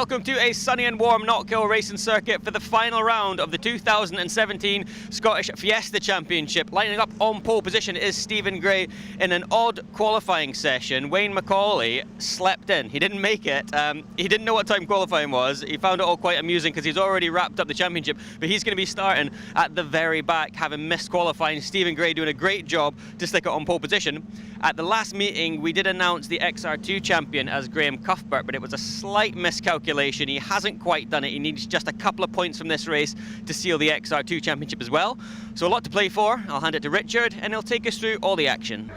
welcome to a sunny and warm Knockhill racing circuit for the final round of the 2017 Scottish Fiesta Championship. Lining up on pole position is Stephen Gray in an odd qualifying session. Wayne McCauley slept in. He didn't make it. He didn't know what time qualifying was. He found it all quite amusing because he's already wrapped up the championship, but he's going to be starting at the very back, having missed qualifying. Stephen Gray doing a great job to stick it on pole position. At the last meeting, we did announce the XR2 champion as Graham Cuthbert, but it was a slight miscalculation. He hasn't quite done it. He needs just a couple of points from this race to seal the XR2 championship as well. So a lot to play for. I'll hand it to Richard, and he'll take us through all the action.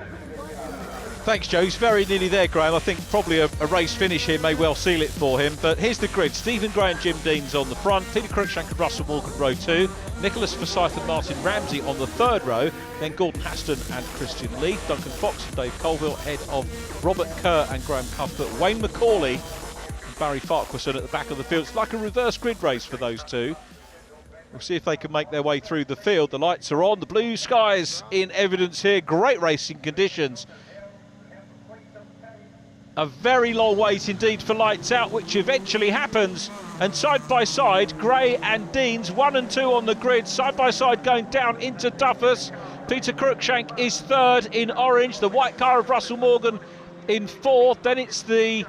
Thanks, Joe. He's very nearly there, Graham. I think probably a race finish here may well seal it for him. But here's the grid. Stephen Gray and Jim Deans on the front. Peter CRUICKSHANK and Russell Morgan, row 2. Nicholas Forsyth and Martin Ramsay on the third row. Then Gordon Haston and Christian Leith. Duncan Fox and Dave Colville ahead of Robert Kerr and Graham Cuthbert. Wayne McCauley and Barry Farquharson at the back of the field. It's like a reverse grid race for those two. We'll see if they can make their way through the field. The lights are on. The blue skies in evidence here. Great racing conditions. A very long wait indeed for lights out, which eventually happens. And side by side, Gray and Deans, 1 and 2 on the grid, side by side going down into Duffus. Peter CRUICKSHANK is third in orange, the white car of Russell Morgan in fourth. Then it's the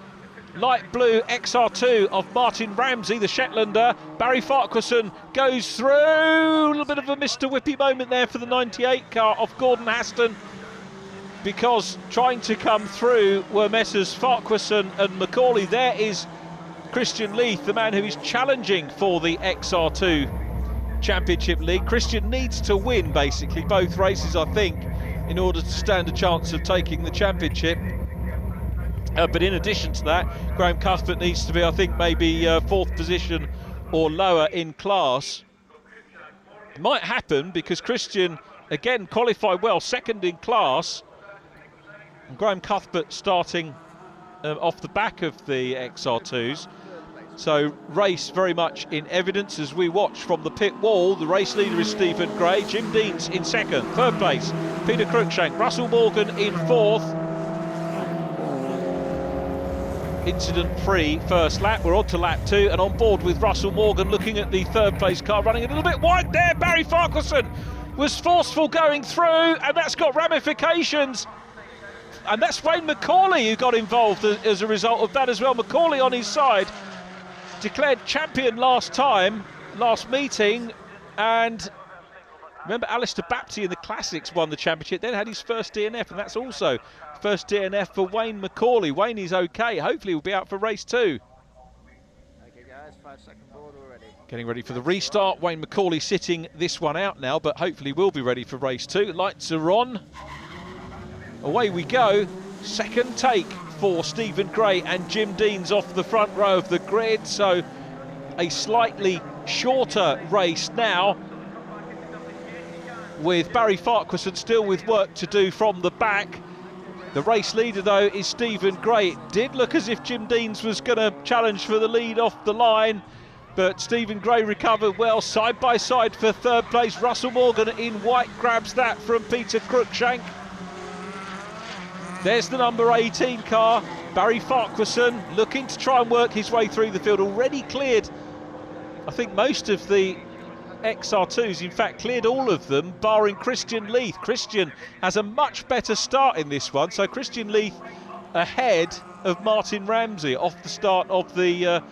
light blue XR2 of Martin Ramsay, the Shetlander. Barry Farquharson goes through. A little bit of a Mr. Whippy moment there for the 98 car of Gordon Haston, because trying to come through were Messrs Farquharson and McCauley. There is Christian Leith, the man who is challenging for the XR2 Championship League. Christian needs to win basically both races, I think, in order to stand a chance of taking the championship. But in addition to that, Graham Cuthbert needs to be, I think, maybe fourth position or lower in class. It might happen because Christian, again, qualified well, second in class. And Graham Cuthbert starting off the back of the XR2s. So race very much in evidence as we watch from the pit wall. The race leader is Stephen Gray, Jim Deans in second, third place Peter CRUICKSHANK, Russell Morgan in fourth. Incident-free first lap. We're on to lap 2 and on board with Russell Morgan, looking at the third place car, running a little bit wide there. Barry Farquharson was forceful going through, and that's got ramifications. And that's Wayne McCauley who got involved as a result of that as well. McCauley on his side, declared champion last meeting, and remember Alistair Bapty in the Classics won the championship, then had his first DNF, and that's also first DNF for Wayne McCauley. Wayne is okay, hopefully he'll be out for race 2. Okay guys, 5-second board already. Getting ready for the restart. Wayne McCauley sitting this one out now, but hopefully will be ready for race 2. Lights are on. Away we go. Second take for Stephen Gray and Jim Deans off the front row of the grid. So a slightly shorter race now, with Barry Farquharson still with work to do from the back. The race leader though is Stephen Gray. It did look as if Jim Deans was going to challenge for the lead off the line, but Stephen Gray recovered well. Side by side for third place, Russell Morgan in white grabs that from Peter CRUICKSHANK. There's the number 18 car, Barry Farquharson, looking to try and work his way through the field. Already cleared, I think, most of the XR2s, in fact cleared all of them, barring Christian Leith. Christian has a much better start in this one, so Christian Leith ahead of Martin Ramsay off the start of the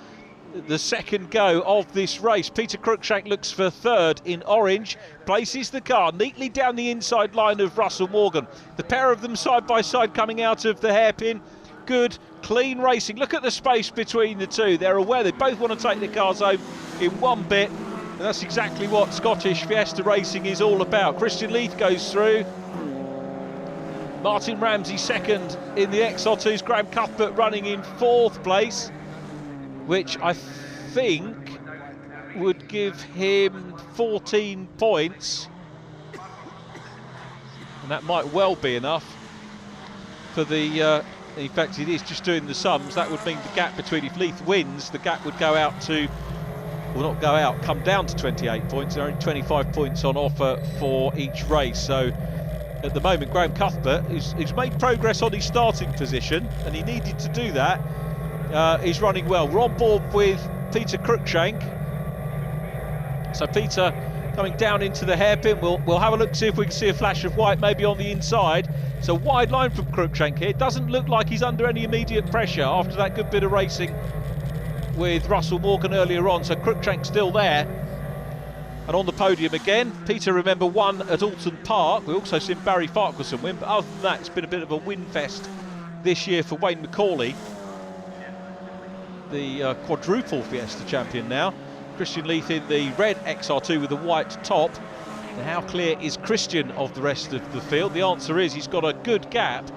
second go of this race. Peter CRUICKSHANK looks for third in orange, places the car neatly down the inside line of Russell Morgan. The pair of them side by side coming out of the hairpin. Good, clean racing. Look at the space between the two. They're aware they both want to take the cars home in one bit, and that's exactly what Scottish Fiesta racing is all about. Christian Leith goes through. Martin Ramsay second in the XR2s. Graham Cuthbert running in fourth place, which I think would give him 14 points, and that might well be enough for the in fact it is just doing the sums. That would mean the gap between, if Leith wins, the gap would go out to, well, not go out, come down to 28 points. There are only 25 points on offer for each race. So at the moment, Graham Cuthbert has made progress on his starting position, and he needed to do that. is running well. We're on board with Peter CRUICKSHANK. So Peter coming down into the hairpin. We'll have a look, see if we can see a flash of white maybe on the inside. So wide line from CRUICKSHANK here. Doesn't look like he's under any immediate pressure after that good bit of racing with Russell Morgan earlier on. So CRUICKSHANK still there. And on the podium again, Peter, remember, won at Alton Park. We also seen Barry Farquharson win, but other than that, it's been a bit of a win fest this year for Wayne McCauley, the quadruple Fiesta champion now. Christian Leith in the red XR2 with the white top. And how clear is Christian of the rest of the field? The answer is he's got a good gap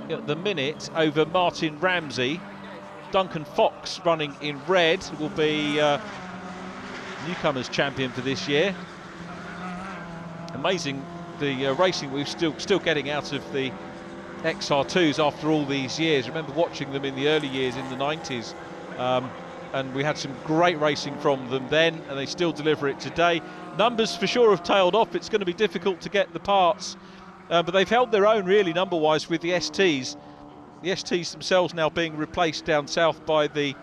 at the minute over Martin Ramsay. Duncan Fox running in red will be newcomers champion for this year. Amazing the racing we're still getting out of the XR2s after all these years. Remember watching them in the early years in the 90s, and we had some great racing from them then, and they still deliver it today. Numbers for sure have tailed off. It's going to be difficult to get the parts, but they've held their own really number-wise with the STs. The STs themselves now being replaced down south by the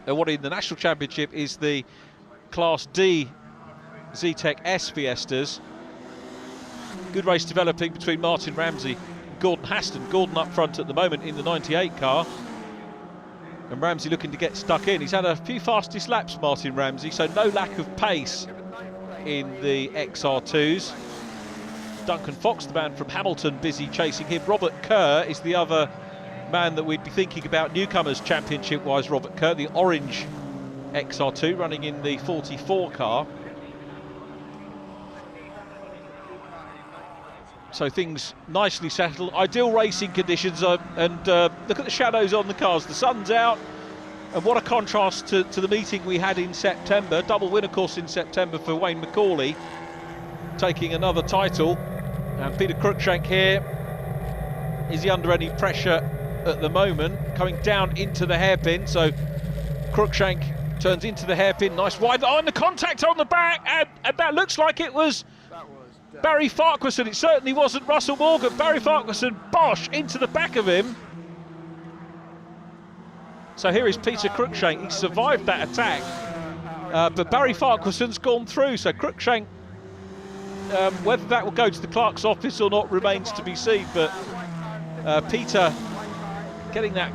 what in the National Championship is the Class D Zetec S Fiestas. Good race developing between Martin Ramsay and Gordon Haston. Gordon up front at the moment in the 98 car, and Ramsay looking to get stuck in. He's had a few fastest laps, Martin Ramsay, so no lack of pace in the XR2s. Duncan Fox, the man from Hamilton, busy chasing him. Robert KERR is the other man that we'd be thinking about newcomers championship wise. Robert KERR, the orange XR2, running in the 44 car. So things nicely settled, ideal racing conditions, and look at the shadows on the cars. The sun's out, and what a contrast to the meeting we had in September. Double win, of course, in September for Wayne McCauley, taking another title. And Peter CRUICKSHANK here, is he under any pressure at the moment? Coming down into the hairpin, so CRUICKSHANK turns into the hairpin, nice wide line, the contact on the back, and that looks like it was Barry Farquharson. It certainly wasn't Russell Morgan. Barry Farquharson, bosh, into the back of him. So here is Peter CRUICKSHANK. He survived that attack, but Barry Farquharson's gone through. So CRUICKSHANK, whether that will go to the clerk's office or not remains to be seen. But Peter getting that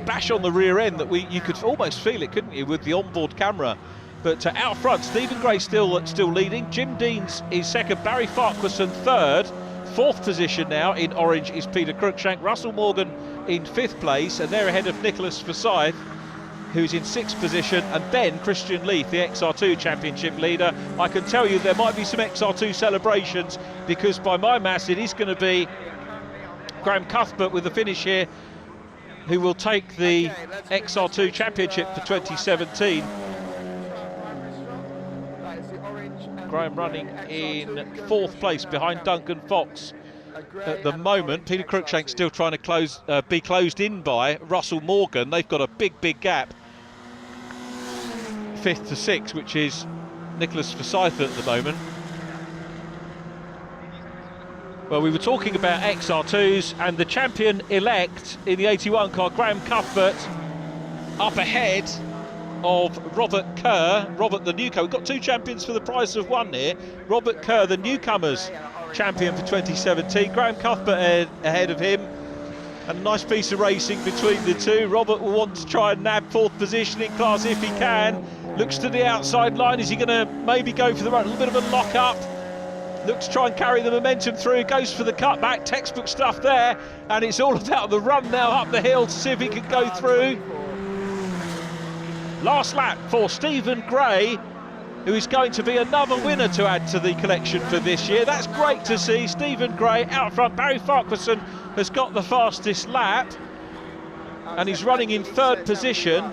bash on the rear end that you could almost feel it, couldn't you, with the onboard camera. But out front, Stephen Gray still leading. Jim Deans is second, Barry Farquharson third. Fourth position now in orange is Peter CRUICKSHANK. Russell Morgan in fifth place, and they're ahead of Nicholas Forsyth, who's in sixth position, and then Christian Leith, the XR2 championship leader. I can tell you there might be some XR2 celebrations, because by my maths it is going to be Graham Cuthbert with the finish here, who will take the XR2 championship for 2017. Graham running in fourth place behind Duncan Fox at the moment. Peter CRUICKSHANK still trying to be closed in by Russell Morgan. They've got a big gap, fifth to sixth, which is Nicholas Forsyth at the moment. Well, we were talking about XR2s, and the champion-elect in the 81 car, Graham Cuthbert, up ahead of Robert KERR. Robert, the newcomer. We've got two champions for the price of one here. Robert KERR, the newcomers champion for 2017. Graham Cuthbert ahead of him. And a nice piece of racing between the two. Robert will want to try and nab fourth position in class if he can. Looks to the outside line. Is he going to maybe go for the run? A little bit of a lock-up. Looks to try and carry the momentum through. Goes for the cutback. Textbook stuff there. And it's all about the run now up the hill to see if he can go through. Last lap for Stephen Gray, who is going to be another winner to add to the collection for this year. That's great to see. Stephen Gray out front. Barry Farquharson has got the fastest lap, and he's running in third position.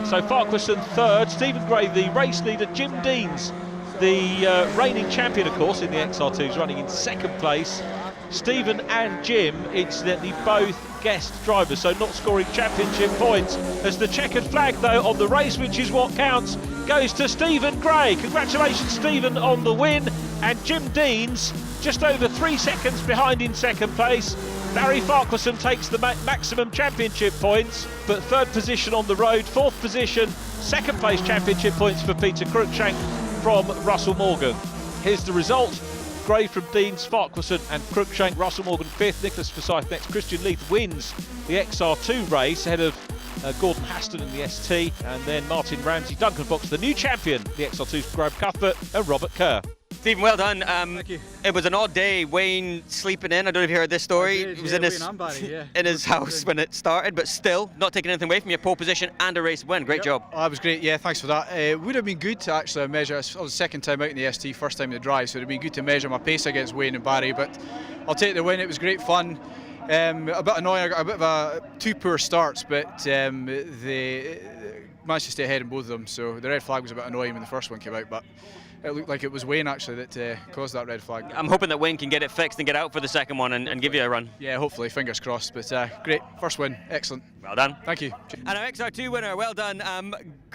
So Farquharson third, Stephen Gray the race leader. Jim Deans, the reigning champion, of course, in the XR2s, running in second place. Stephen and Jim, incidentally, both guest drivers, so not scoring championship points, as the checkered flag, though, on the race, which is what counts, goes to Stephen Gray. Congratulations, Stephen, on the win. And Jim Deans, just over 3 seconds behind in second place. Barry Farquharson takes the maximum championship points, but third position on the road, fourth position, second place championship points for Peter CRUICKSHANK from Russell Morgan. Here's the result. Gray from Deans, Farquharson and CRUICKSHANK. Russell Morgan fifth, Nicholas Forsyth next. Christian Leith wins the XR2 race ahead of Gordon Haston in the ST, and then Martin Ramsay, Duncan Fox, the new champion, the XR2's Graham Cuthbert and Robert Kerr. Stephen, well done. Thank you. It was an odd day. Wayne sleeping in. I don't know if you heard this story. Did, he was yeah, in his in his house when it started, but still not taking anything away from your pole position and a race win. Great job. Oh, that was great. Yeah, thanks for that. It would have been good to actually measure. I was the second time out in the ST, first time in the drive, so it would have been good to measure my pace against Wayne and Barry. But I'll take the win. It was great fun. A bit annoying. I got a bit of two poor starts, but they managed to stay ahead in both of them. So the red flag was a bit annoying when the first one came out, but it looked like it was Wayne actually that caused that red flag. I'm hoping that Wayne can get it fixed and get out for the second one and give you a run. Yeah, hopefully, fingers crossed. But great, first win, excellent. Well done. Thank you. And our XR2 winner, well done.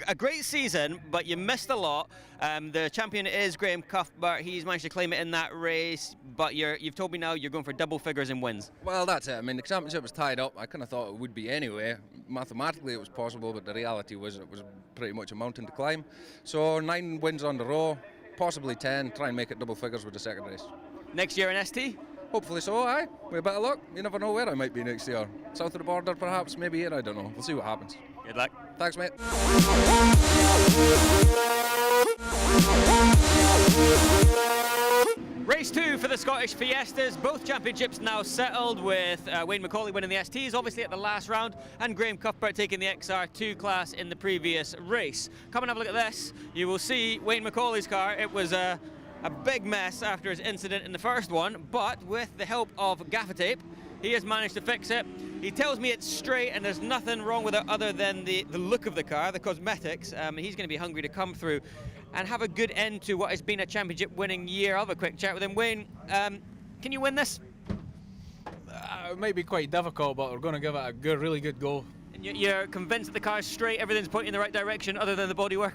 A great season, but you missed a lot. The champion is Graham Cuthbert. He's managed to claim it in that race, but you've told me now you're going for double figures in wins. Well, that's it. I mean, the championship was tied up. I kind of thought it would be anyway. Mathematically, it was possible, but the reality was it was pretty much a mountain to climb. So 9 wins on the row. Possibly 10, try and make it double figures with the second race. Next year in ST? Hopefully so, aye. With a bit of luck, you never know where I might be next year. South of the border perhaps, maybe here, I don't know. We'll see what happens. Good luck. Thanks, mate. Race 2 for the Scottish Fiestas. Both championships now settled, with Wayne McCauley winning the STs, obviously at the last round, and Graham Cuthbert taking the XR2 class in the previous race. Come and have a look at this. You will see Wayne McCauley's car. It was a big mess after his incident in the first one, but with the help of gaffer tape, he has managed to fix it. He tells me it's straight and there's nothing wrong with it other than the look of the car, the cosmetics. He's going to be hungry to come through and have a good end to what has been a championship winning year. I'll have a quick chat with him. Wayne, can you win this? It might be quite difficult, but we're going to give it a good, really good go. And you're convinced that the car's straight, everything's pointing in the right direction other than the bodywork?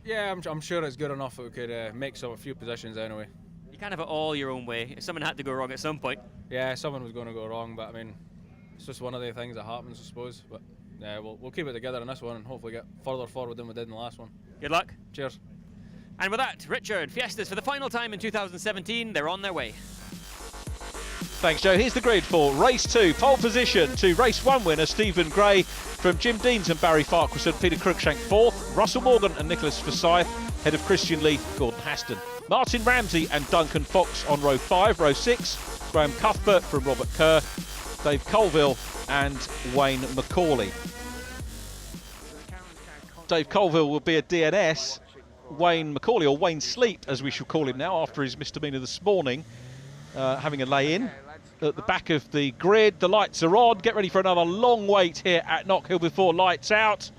Yeah, I'm sure it's good enough that we could make a few positions anyway. You can't have it all your own way. If someone had to go wrong at some point. Yeah, someone was going to go wrong, but I mean, it's just one of the things that happens, I suppose. But yeah, we'll keep it together in this one and hopefully get further forward than we did in the last one. Good luck. Cheers. And with that, Richard, Fiestas for the final time in 2017, they're on their way. Thanks, Joe. Here's the grid for race 2. Pole position to race 1 winner Stephen Gray from Jim Deans and Barry Farquharson. Peter CRUICKSHANK 4th. Russell Morgan and Nicholas Forsyth ahead of Christian Leith, Gordon Haston. Martin Ramsay and Duncan Fox on row 5. Row 6, Graham Cuthbert from Robert Kerr, Dave Colville and Wayne McCauley. Dave Colville will be a DNS. Wayne McCauley, or Wayne Sleep as we shall call him now after his misdemeanour this morning, having a lay-in at the back of the grid. The lights are on. Get ready for another long wait here at Knockhill before lights out.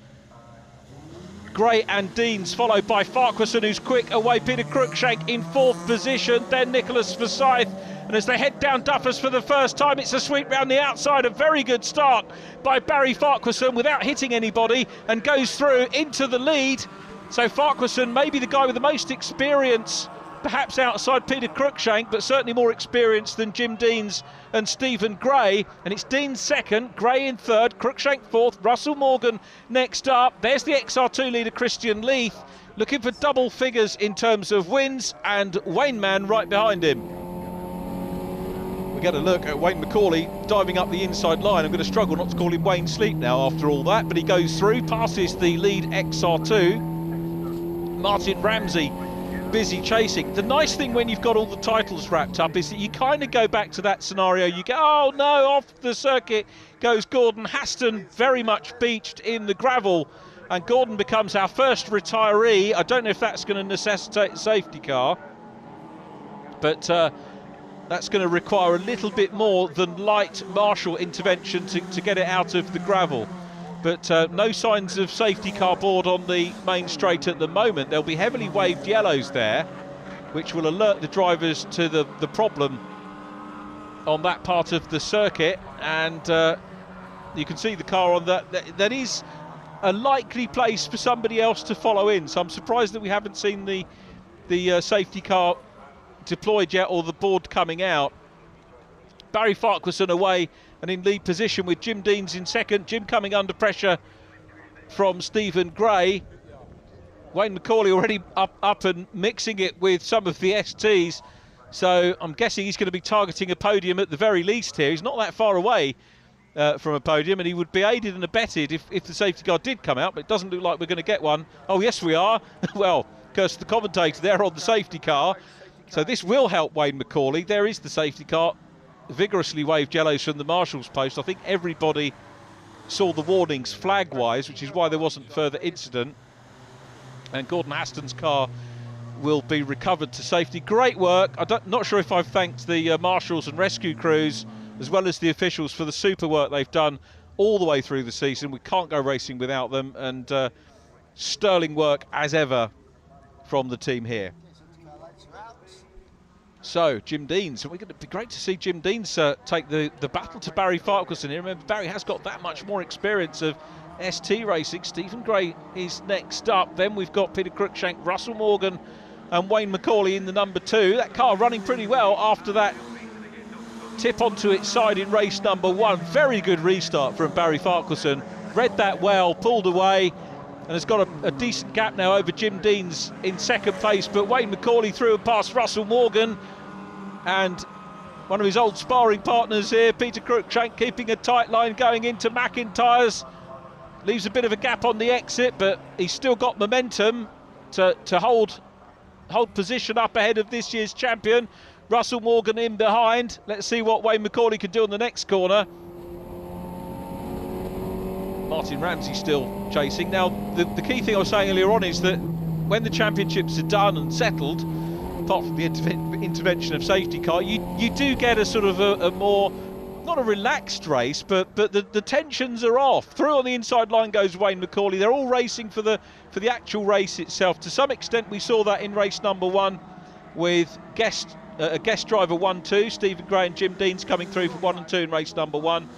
Gray and Deans followed by Farquharson, who's quick away. Peter CRUICKSHANK in 4th position, then Nicholas Forsyth. And as they head down Duffus for the first time, it's a sweep round the outside. A very good start by Barry Farquharson without hitting anybody, and goes through into the lead. So Farquharson may be the guy with the most experience, perhaps outside Peter CRUICKSHANK, but certainly more experienced than Jim Deans and Stephen Gray. And it's Deans 2nd, Gray in 3rd, CRUICKSHANK 4th, Russell Morgan next up. There's the XR2 leader Christian Leith, looking for double figures in terms of wins, and Wayne Mann right behind him. We get a look at Wayne McCauley diving up the inside line. I'm going to struggle not to call him Wayne Sleep now after all that, but he goes through, passes the lead XR2. Martin Ramsay busy chasing. The nice thing when you've got all the titles wrapped up is that you kind of go back to that scenario. You go, oh no, off the circuit goes Gordon Haston, very much beached in the gravel, and Gordon becomes our first retiree. I don't know if that's going to necessitate a safety car, but that's going to require a little bit more than light marshal intervention to get it out of the gravel. But no signs of safety car board on the main straight at the moment. There'll be heavily waved yellows there, which will alert the drivers to the problem on that part of the circuit. And you can see the car on that is a likely place for somebody else to follow in. So I'm surprised that we haven't seen the safety car deployed yet, or the board coming out. Barry Farquharson away and in lead position with Jim Deans in second. Jim coming under pressure from Stephen Gray. Wayne McCauley already up and mixing it with some of the STs, so I'm guessing he's going to be targeting a podium at the very least here. He's not that far away from a podium, and he would be aided and abetted if the safety car did come out, but it doesn't look like we're going to get one. Oh yes we are. Well, curse the commentator there on the safety car. So this will help Wayne McCauley. There is the safety car, vigorously waved yellows from the marshal's post. I think everybody saw the warnings flag wise, which is why there wasn't further incident. And Gordon Aston's car will be recovered to safety. Great work. Not sure if I've thanked the marshals and rescue crews as well as the officials for the super work they've done all the way through the season. We can't go racing without them, and sterling work as ever from the team here. So Jim Deans, it'd be great to see Jim Deans take the battle to Barry Farquharson here. Remember, Barry has got that much more experience of ST racing. Stephen Gray is next up. Then we've got Peter Cruickshank, Russell Morgan and Wayne McCauley in the number 2. That car running pretty well after that tip onto its side in race number 1. Very good restart from Barry Farquharson. Read that well, pulled away, and has got a decent gap now over Jim Deans in second place. But Wayne McCauley through and past Russell Morgan, and one of his old sparring partners here, Peter Cruickshank, keeping a tight line going into McIntyre's. Leaves a bit of a gap on the exit, but he's still got momentum to hold position up ahead of this year's champion. Russell Morgan in behind. Let's see what Wayne McCauley can do on the next corner. Martin Ramsay still chasing. Now, the key thing I was saying earlier on is that when the championships are done and settled, apart from the intervention of safety car, you do get a sort of a more, not a relaxed race, but the tensions are off. Through on the inside line goes Wayne McCauley. They're all racing for the actual race itself. To some extent, we saw that in race number 1 with a guest driver 1-2, Stephen Gray and Jim Deans coming through for 1 and 2 in race number 1.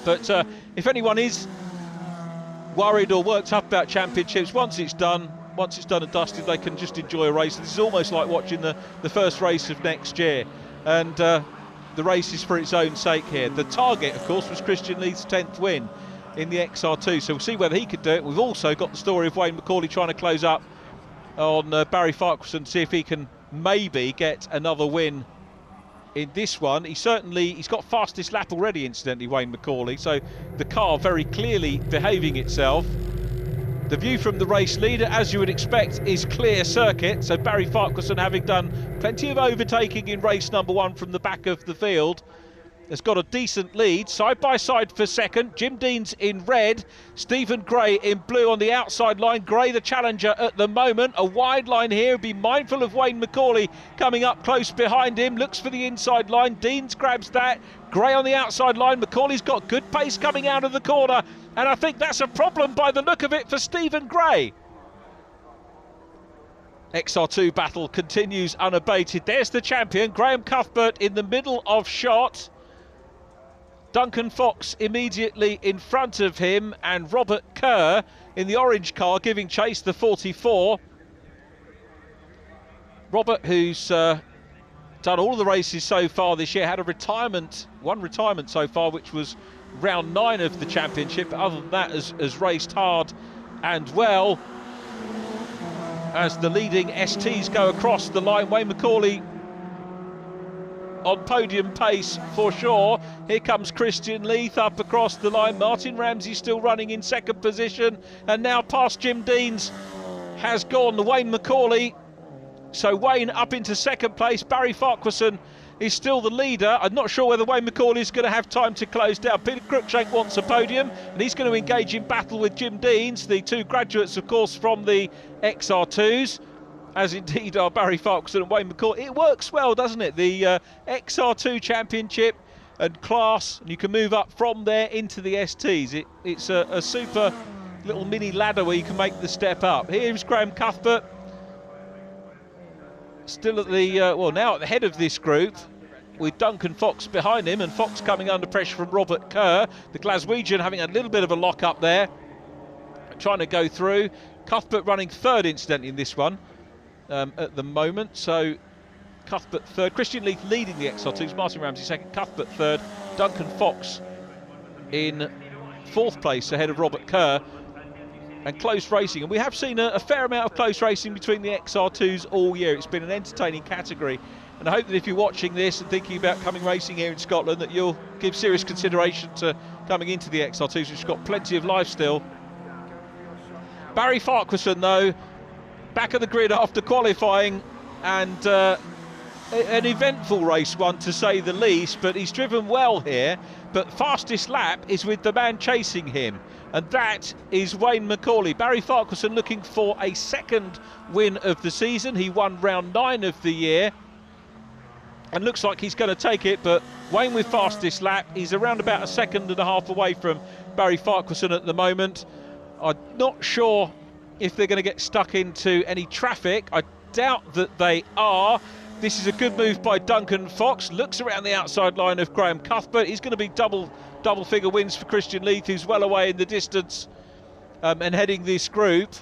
But if anyone is worried or worked up about championships, once it's done and dusted, they can just enjoy a race. This is almost like watching the first race of next year, and the race is for its own sake here. The target, of course, was Christian Leith's 10th win in the XR2, so we'll see whether he could do it. We've also got the story of Wayne McCauley trying to close up on Barry Farquharson, see if he can maybe get another win in this one. He's got fastest lap already, incidentally, Wayne McCauley, so the car very clearly behaving itself. The view from the race leader, as you would expect, is clear circuit, so Barry Farquharson, having done plenty of overtaking in race number 1 from the back of the field, has got a decent lead. Side by side for second, Jim Deans in red, Stephen Gray in blue on the outside line. Gray the challenger at the moment. A wide line here. Be mindful of Wayne McCauley coming up close behind him. Looks for the inside line. Deans grabs that. Gray on the outside line. McCauley's got good pace coming out of the corner, and I think that's a problem by the look of it for Stephen Gray. XR2 battle continues unabated. There's the champion, Graham Cuthbert, in the middle of shot. Duncan Fox immediately in front of him, and Robert KERR in the orange car giving chase, the 44. Robert, who's done all of the races so far this year, had one retirement so far, which was round 9 of the championship. Other than that, has raced hard and well. As the leading STs go across the line, Wayne McCauley on podium pace for sure. Here comes Christian Leith up across the line. Martin Ramsay still running in second position, and now past Jim Deans has gone Wayne McCauley. So Wayne up into second place. Barry Farquharson is still the leader. I'm not sure whether Wayne McCauley is going to have time to close down. Peter Cruickshank wants a podium, and he's going to engage in battle with Jim Deans, the 2 graduates, of course, from the XR2s, as indeed are Barry Farquharson and Wayne McCauley. It works well, doesn't it? The XR2 championship and class, and you can move up from there into the STs. It's a super little mini ladder where you can make the step up. Here's Graham Cuthbert, still at the now at the head of this group, with Duncan Fox behind him, and Fox coming under pressure from Robert KERR. The Glaswegian having a little bit of a lock up there, trying to go through. Cuthbert running third, incidentally, in this one at the moment. So Cuthbert third, Christian Leith leading the XR2s, Martin Ramsay second, Cuthbert third, Duncan Fox in 4th place ahead of Robert Kerr. And close racing, and we have seen a fair amount of close racing between the XR2s all year. It's been an entertaining category, and I hope that if you're watching this and thinking about coming racing here in Scotland, that you'll give serious consideration to coming into the XR2s, which have got plenty of life still. Barry Farquharson, though, back at the grid after qualifying, and an eventful race one to say the least, but he's driven well here. But fastest lap is with the man chasing him, and that is Wayne McCauley. Barry Farquharson looking for a 2nd win of the season. He won round 9 of the year and looks like he's going to take it, but Wayne with fastest lap. He's around about a 1.5 seconds away from Barry Farquharson at the moment. I'm not sure if they're going to get stuck into any traffic. I doubt that they are. This is a good move by Duncan Fox. Looks around the outside line of Graham Cuthbert. He's going to be double figure wins for Christian Leith, who's well away in the distance and heading this group.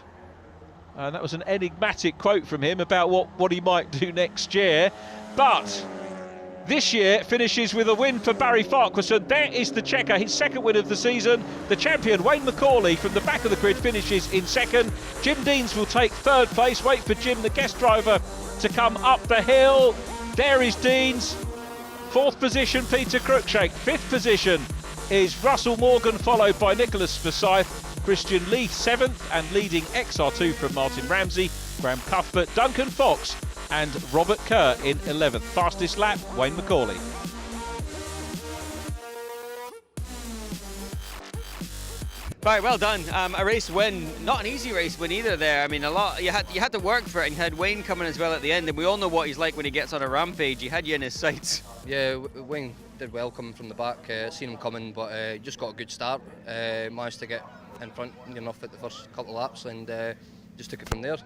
And that was an enigmatic quote from him about what he might do next year. But this year finishes with a win for Barry Farquharson. There is the checker, his 2nd win of the season. The champion, Wayne McCauley, from the back of the grid finishes in 2nd. Jim Deans will take 3rd place. Wait for Jim, the guest driver, to come up the hill. There is Deans. 4th position, Peter CRUICKSHANK. 5th position is Russell Morgan, followed by Nicholas Forsyth. Christian Leith 7th, and leading XR2 from Martin Ramsay, Graham Cuthbert, Duncan Fox and Robert Kerr in 11th. Fastest lap, Wayne McCauley. Right, well done. A race win, not an easy race win either there. I mean, a lot. You had to work for it, and you had Wayne coming as well at the end, and we all know what he's like when he gets on a rampage. He had you in his sights. Yeah, Wayne did well coming from the back, seen him coming, but just got a good start. Managed to get in front enough at the first couple of laps, and just took it from there.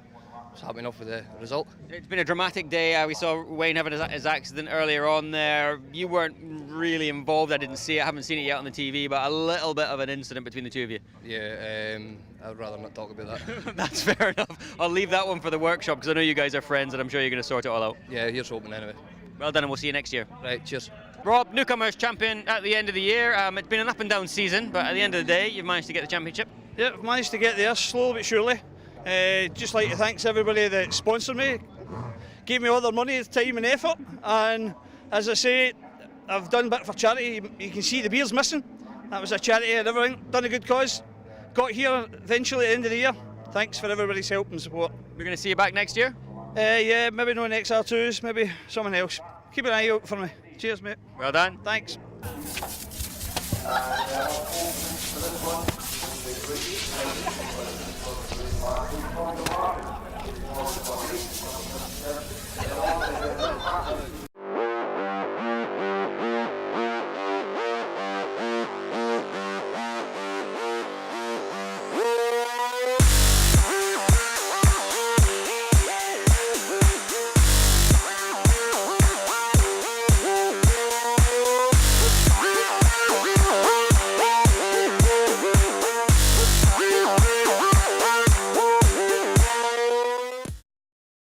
Was happy enough with the result. It's been a dramatic day. We saw Wayne having his accident earlier on there. You weren't really involved. I didn't see it. I haven't seen it yet on the TV, but a little bit of an incident between the two of you. Yeah, I'd rather not talk about that. That's fair enough. I'll leave that one for the workshop, because I know you guys are friends, and I'm sure you're going to sort it all out. Yeah, here's hoping anyway. Well done, and we'll see you next year. Right, cheers. Rob, newcomers champion at the end of the year. It's been an up and down season, but at the end of the day, you've managed to get the championship. Yeah, I've managed to get there slowly but surely. Just like to thank everybody that sponsored me, gave me all their money, time and effort, and as I say, I've done a bit for charity. You can see the beer's missing. That was a charity and everything, done a good cause. Got here eventually at the end of the year. Thanks for everybody's help and support. We're going to see you back next year? Yeah, maybe no XR2s, maybe someone else. Keep an eye out for me. Cheers, mate. Well done. Thanks.